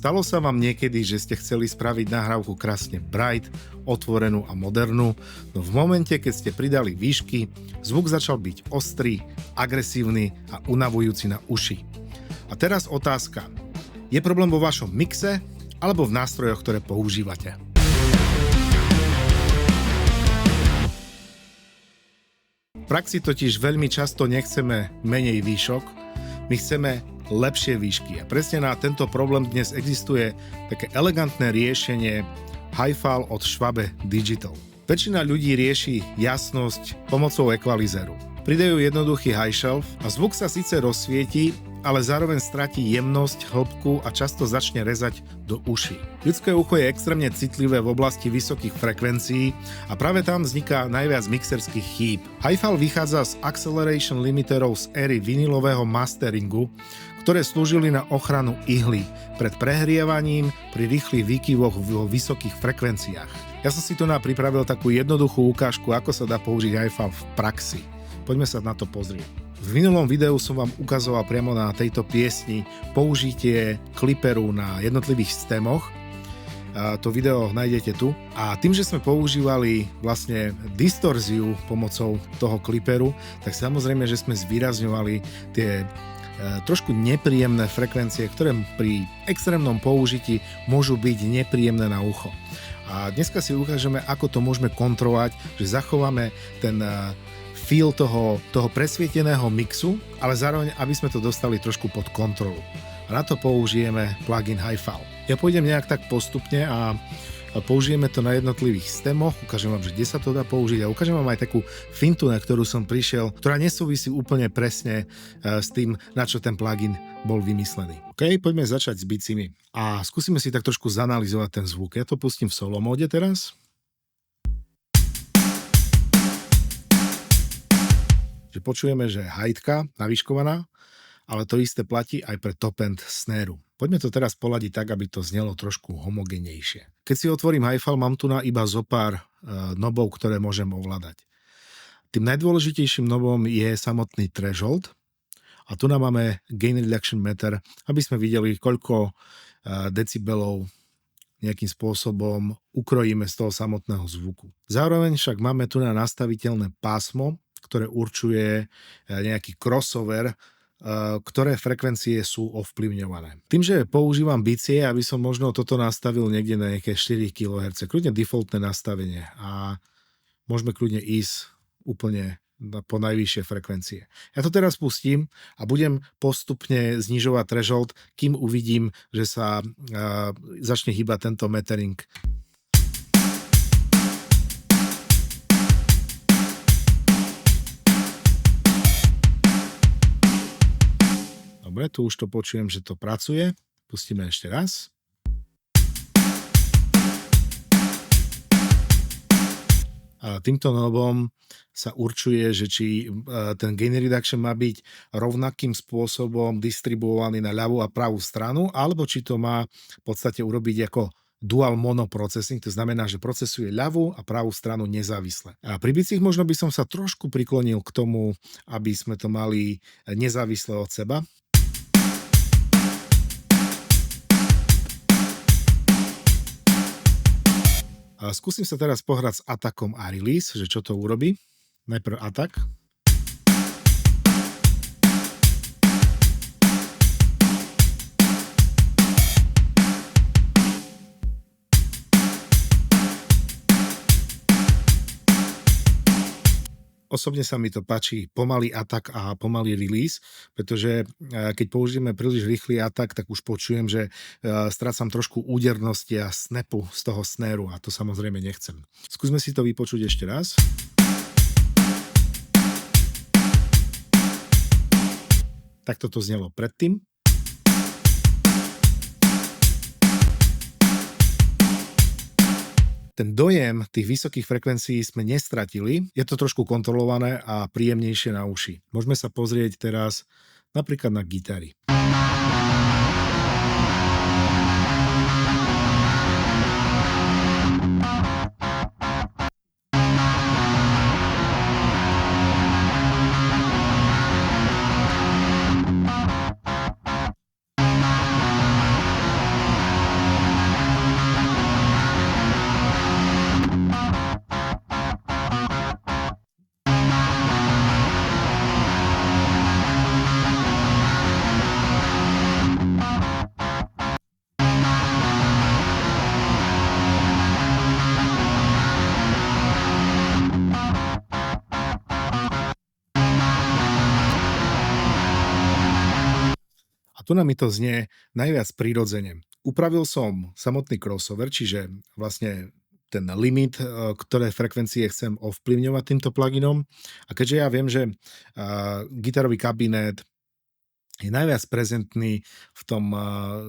Stalo sa vám niekedy, že ste chceli spraviť nahrávku krásne bright, otvorenú a modernú, no v momente, keď ste pridali výšky, zvuk začal byť ostrý, agresívny a unavujúci na uši. A teraz otázka. Je problém vo vašom mixe alebo v nástrojoch, ktoré používate? V praxi totiž veľmi často nechceme menej výšok, my chceme lepšie výšky. A presne na tento problém dnes existuje také elegantné riešenie Hi-Fal od Schwabe Digital. Väčšina ľudí rieši jasnosť pomocou equalizeru. Pridajú jednoduchý high shelf a zvuk sa síce rozsvietí, ale zároveň stratí jemnosť, hĺbku a často začne rezať do uší. Ľudské ucho je extrémne citlivé v oblasti vysokých frekvencií a práve tam vzniká najviac mixerských chýb. Hi-Fal vychádza z acceleration limiterov z éry vinilového masteringu, ktoré slúžili na ochranu ihly pred prehrievaním pri rýchlych výkyvoch vo vysokých frekvenciách. Ja som si tu pripravil takú jednoduchú ukážku, ako sa dá použiť Hi-Fal v praxi. Poďme sa na to pozrieť. V minulom videu som vám ukazoval priamo na tejto piesni použitie kliperu na jednotlivých stemoch. To video nájdete tu. A tým, že sme používali vlastne distorziu pomocou toho kliperu, tak samozrejme, že sme zvýrazňovali tie trošku nepríjemné frekvencie, ktoré pri extrémnom použití môžu byť nepríjemné na ucho. A dneska si ukážeme, ako to môžeme kontrolovať, že zachováme ten feel toho presvieteného mixu, ale zároveň, aby sme to dostali trošku pod kontrolu. A na to použijeme plugin Hi-Fal. Ja pôjdem nejak tak postupne a použijeme to na jednotlivých stemoch, ukážem vám, že kde sa to dá použiť a ukážem vám aj takú fintu, na ktorú som prišiel, ktorá nesúvisí úplne presne s tým, na čo ten plugin bol vymyslený. OK, poďme začať s bicimi a skúsime si tak trošku zanalizovať ten zvuk. Ja to pustím v solo móde teraz. Že počujeme, že je high-ka navýškovaná, ale to isté platí aj pre top-end snare. Poďme to teraz poladiť tak, aby to znelo trošku homogenejšie. Keď si otvorím Hi-Fal, mám tu iba zo pár knobov, ktoré môžem ovládať. Tým najdôležitejším knobom je samotný threshold a tu máme gain reduction meter, aby sme videli, koľko decibelov nejakým spôsobom ukrojíme z toho samotného zvuku. Zároveň však máme tu nastaviteľné pásmo, ktoré určuje nejaký crossover, ktoré frekvencie sú ovplyvňované. Tým, že používam bicie, aby som možno toto nastavil niekde na nejaké 4 kHz, kľudne defaultné nastavenie a môžeme kľudne ísť úplne po najvyššie frekvencie. Ja to teraz pustím a budem postupne znižovať threshold, kým uvidím, že sa začne hýbať tento metering. Dobre, tu už to počujem, že to pracuje. Pustíme ešte raz. A týmto knobom sa určuje, že či ten gain reduction má byť rovnakým spôsobom distribuovaný na ľavú a pravú stranu, alebo či to má v podstate urobiť ako dual mono processing, to znamená, že procesuje ľavú a pravú stranu nezávisle. A pri bicích možno by som sa trošku priklonil k tomu, aby sme to mali nezávisle od seba. A skúsim sa teraz pohrať s atakom a release, že čo to urobí. Najprv atak. Osobne sa mi to páči pomalý atak a pomalý release, pretože keď použijeme príliš rýchly atak, tak už počujem, že strácam trošku údernosti a snapu z toho snaru a to samozrejme nechcem. Skúsme si to vypočuť ešte raz. Takto to znelo predtým. Ten dojem tých vysokých frekvencií sme nestratili, je to trošku kontrolované a príjemnejšie na uši. Môžeme sa pozrieť teraz napríklad na gitary. tu na mi to znie najviac prirodzene. Upravil som samotný crossover, čiže vlastne ten limit, ktoré frekvencie chcem ovplyvňovať týmto pluginom. A keďže ja viem, že gitarový kabinet je najviac prezentný v tom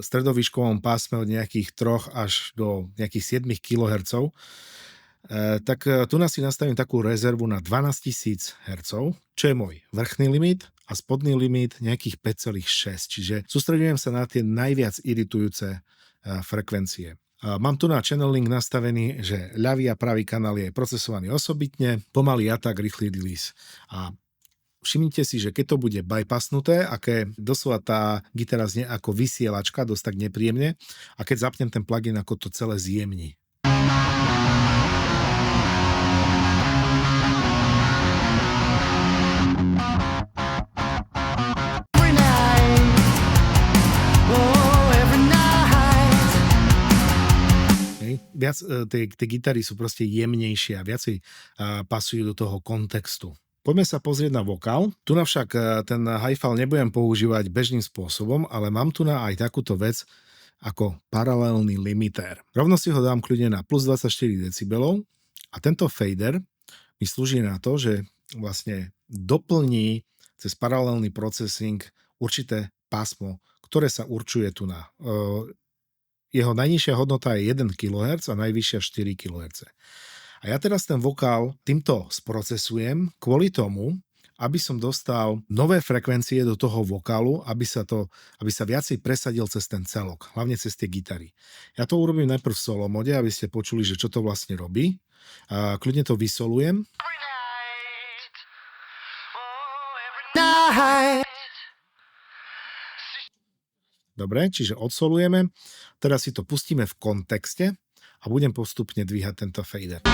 stredovýškovom pásme od nejakých 3 až do nejakých 7 kHz, tak tu si nastavím takú rezervu na 12 000 Hz, čo je môj vrchný limit a spodný limit nejakých 5,6. Čiže sústreďujem sa na tie najviac iritujúce frekvencie. Mám tu na channeling nastavený, že ľavý a pravý kanál je procesovaný osobitne, pomalý atak, rýchly release. A všimnite si, že keď to bude bypassnuté, aké doslova tá gitara znie ako vysielačka, dosť tak nepríjemne, a keď zapnem ten plugin, ako to celé zjemní. Viac tie gitary sú proste jemnejšie a viacej pasujú do toho kontextu. Poďme sa pozrieť na vokál. Tu však ten hi-fi nebudem používať bežným spôsobom, ale mám tu aj takúto vec ako paralelný limiter. Rovno si ho dám kľudne na plus 24 decibelov a tento fader mi slúži na to, že vlastne doplní cez paralelný processing určité pásmo, ktoré sa určuje tu na. Jeho najnižšia hodnota je 1 kHz a najvyššia 4 kHz. A ja teraz ten vokál týmto sprocesujem kvôli tomu, aby som dostal nové frekvencie do toho vokálu, aby sa viacej presadil cez ten celok, hlavne cez tie gitary. Ja to urobím najprv v solo mode, aby ste počuli, že čo to vlastne robí. A kľudne to vysolujem. Dobre, čiže odsolujeme. Teraz si to pustíme v kontexte a budem postupne dvíhať tento fader.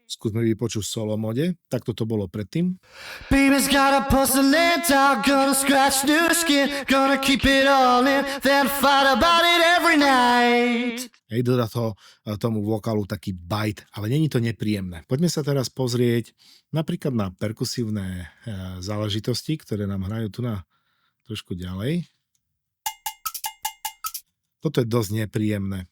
Skúsme vypočuť v solo mode. Takto to bolo predtým. Baby's got a porcelain doll, gonna scratch new skin, gonna keep it all in, then fight about it every night. Hej, dodá to tomu vokálu taký bite, ale není to nepríjemné. Poďme sa teraz pozrieť napríklad na perkusívne záležitosti, ktoré nám hrajú tu na trošku ďalej. Toto je dosť nepríjemné.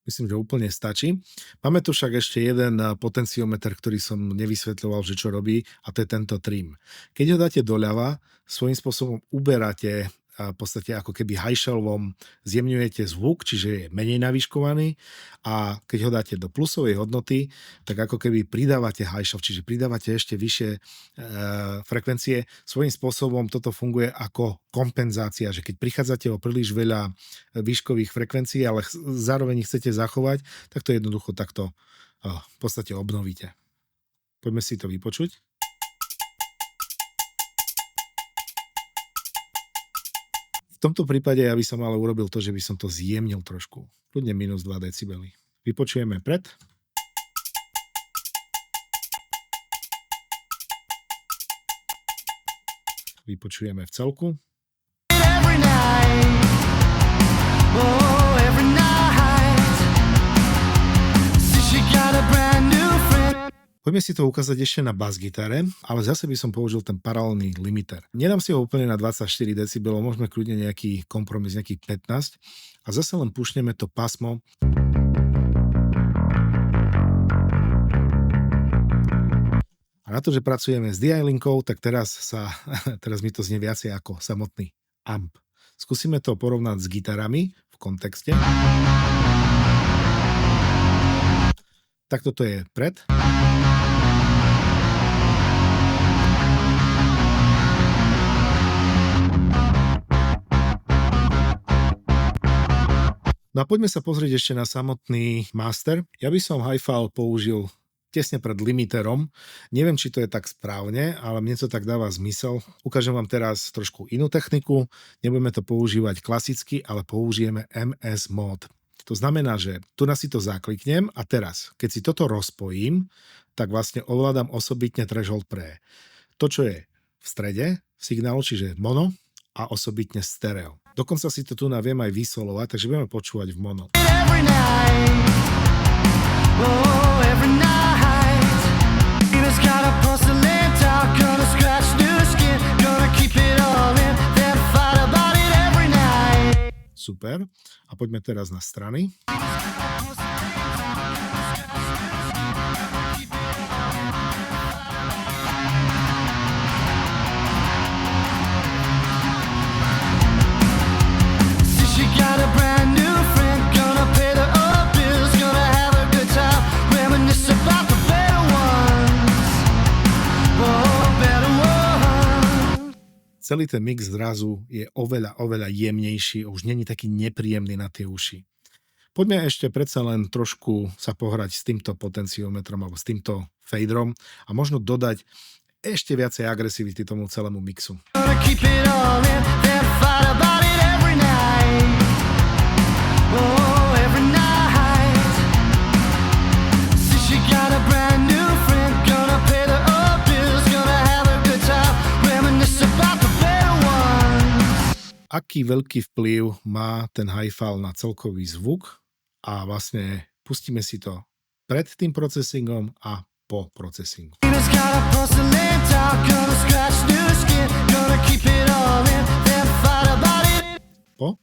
Myslím, že úplne stačí. Máme tu však ešte jeden potenciometer, ktorý som nevysvetľoval, že čo robí, a to je tento trim. Keď ho dáte doľava, svojím spôsobom uberáte v podstate ako keby high-shelvom, zjemňujete zvuk, čiže je menej navýškovaný, a keď ho dáte do plusovej hodnoty, tak ako keby pridávate high-shelf, čiže pridávate ešte vyššie frekvencie. Svojím spôsobom toto funguje ako kompenzácia, že keď prichádzate o príliš veľa výškových frekvencií, ale zároveň ich chcete zachovať, tak to jednoducho takto v podstate obnovíte. Poďme si to vypočuť. V tomto prípade ja by som ale urobil to, že by som to zjemnil trošku. Kľudne minus 2 decibely. Vypočujeme pred. Vypočujeme v celku. Poďme si to ukázať ešte na bas-gitare, ale zase by som použil ten paralelný limiter. Nedám si ho úplne na 24 decibelov, môžeme kľudne nejaký kompromis, nejakých 15, a zase len pušneme to pásmo. A na to, že pracujeme s DI linkou, tak teraz mi to znie viacej ako samotný amp. Skúsime to porovnať s gitarami v kontexte. Tak toto je pred. No a poďme sa pozrieť ešte na samotný master. Ja by som hi-fi použil tesne pred limiterom. Neviem, či to je tak správne, ale mne to tak dáva zmysel. Ukážem vám teraz trošku inú techniku. Nebudeme to používať klasicky, ale použijeme MS mod. To znamená, že tu si to zakliknem a teraz, keď si toto rozpojím, tak vlastne ovládam osobitne threshold pre to, čo je v strede signálu, čiže mono a osobitne stereo. Dokonca si to tu viem aj vysolovať, takže budeme počúvať v mono. Super. A poďme teraz na strany. Celý ten mix zrazu je oveľa jemnejší, už není taký nepríjemný na tie uši. Poďme ešte predsa len trošku sa pohrať s týmto potenciometrom alebo s týmto faderom a možno dodať ešte viacej agresivity tomu celému mixu. Aký veľký vplyv má ten hi-fi na celkový zvuk a vlastne pustíme si to pred tým procesingom a po procesingu. Po?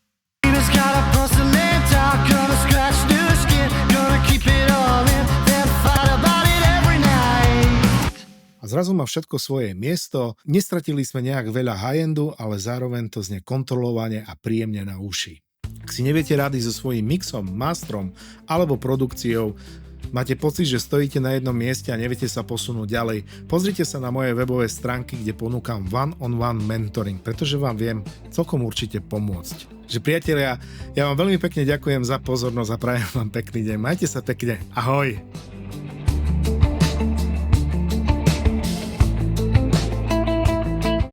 A zrazu má všetko svoje miesto, nestratili sme nejak veľa high-endu, ale zároveň to znie kontrolovane a príjemne na uši. Ak si neviete rady so svojím mixom, mastrom alebo produkciou, máte pocit, že stojíte na jednom mieste a neviete sa posunúť ďalej, pozrite sa na moje webové stránky, kde ponúkam one-on-one mentoring, pretože vám viem celkom určite pomôcť. Že priatelia, ja vám veľmi pekne ďakujem za pozornosť a prajem vám pekný deň. Majte sa pekne. Ahoj!